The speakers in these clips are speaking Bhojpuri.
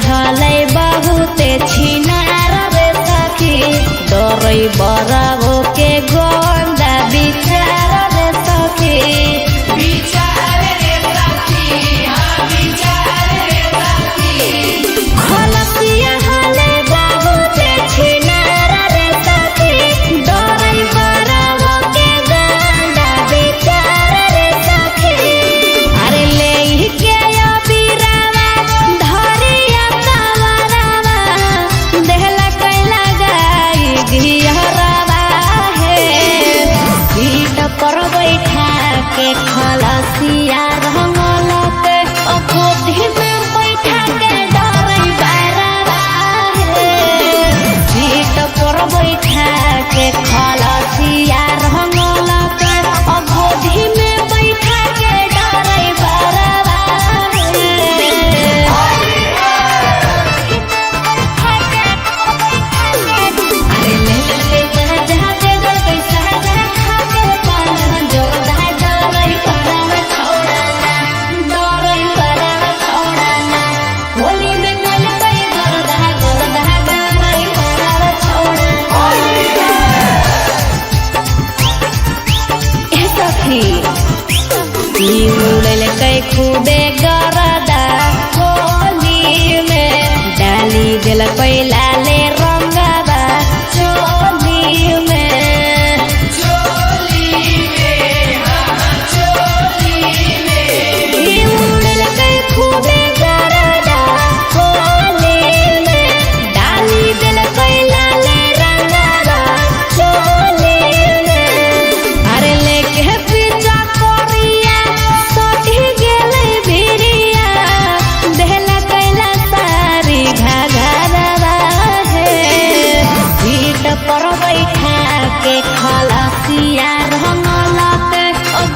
हलै बहुते छिनार रे सखी डरै बराबो के गंदा विचार रे सखी विचार रे सखी हाँ विचार रे सखी खलसिया हलै बहुते छिनार रे सखी डरै बराबो के गंदा विचार रे सखी अरे ले के अबीरावा धरिया कवरावा देहला कैला गाई घिहरावा हे पीठ पर बैठा के खलसिया रंगलक अखोधी में बैठा के डरै बरावा हे पीठ पर बैठा के खलसिया रंगलक अखोधी में बैठा के डरै बरावा अरे ले जहा जहा कैसा जहा खा के पान जो दा डरै बरावा छोड़ना डरै बरावा छोड़ना होली में कल कई गरदा डरै बरावा छोड़ना ए सखी उड़ल कई खूबे गरदा होली में डाली दिल पैला ले रंगवा चोली में उड़ल कई खूबे गरदा होली में डाली दिल पैला ले रंगवा चोली में अरे लेके पीछा कोरिया सटी गेलै भिरिया देहला कैला सारी घाघरवा हे पीठ पर बैठा के खलसिया रंगलक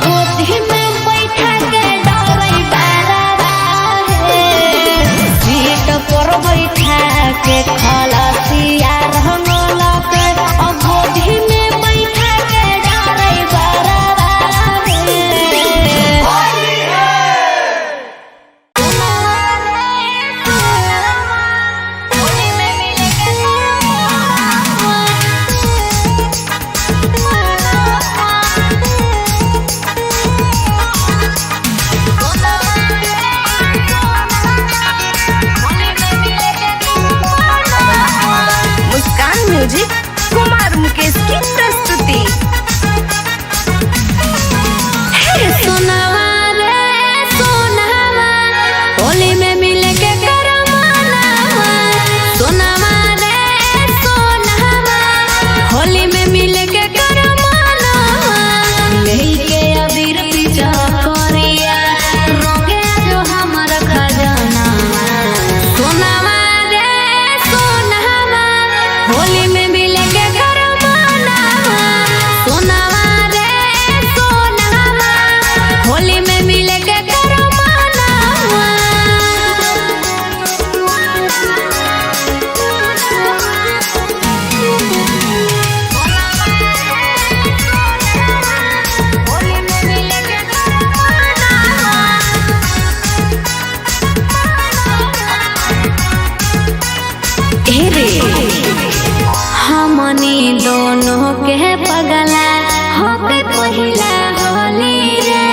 गोदी में बैठा के डरै बरावा हे पीठ पर बैठा के खलसिया रंगलक गोदी में बैठा के डरै बरावा मुस्कान म्यूजिक कुमार मुकेश की प्रस्तुति। हे सोनावा रे सोनावा होली में मिले के करमानावा सोनावा रे सोनावा होली में मिले के करमानावा लेके अबीर पीछा कोरिया रोगे जो हमर खजानावा सोनावा रे सोनावा होली में मिले के करमानावा सोनावा रे सोनावा होली में मिले के करमानावा होली में मिले के करमानावा ए रे हमनी दोनों के पगला होके पहिला होली रे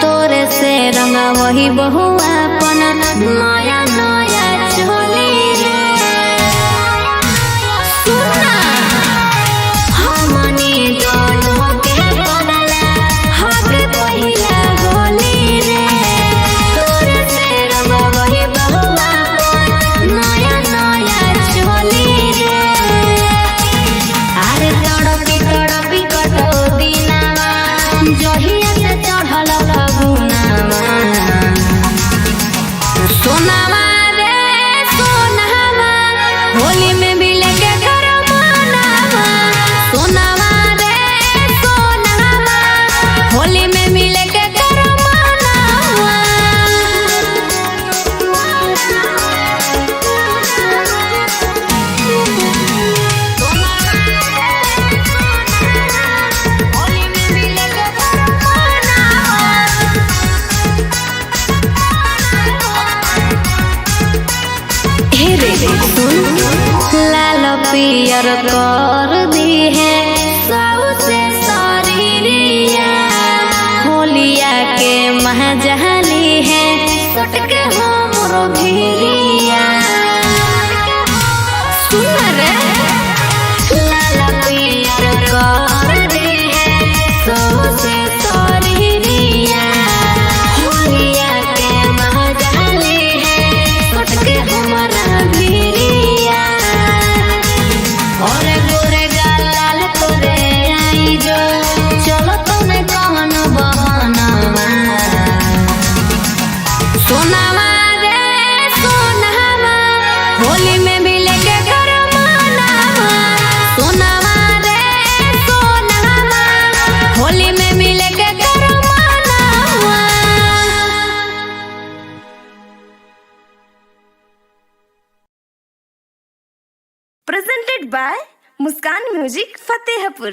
तोरे से रंगा वही बहुआ अपन नया नया चोली रे सुना हमनी दोनों के पगला होके पहिला होली रे तोरे से रंगा वही बहुआ अपन नया नया चोली रे अरे तड़पी कटो दिनावा जहिया से चढ़ल फगुनावा सोनावा कर दी है सबसे शरीरिया होलिया के महजहली है सटके हो मोरो भिरिया सुन रे लाला पियर कर दी है सबसे शरीरिया होलिया के महजहली है सटके हमारा भिरिया और गोरे गाल लाल तोरे आई जो चलो तुमने कौन बहाना सोनावा रे सोनावा होली में भी लेके कर मनावा सोनावा रे सोनावा होली में भी लेके कर मनावा। Presented by Muskan Music Fatehpur.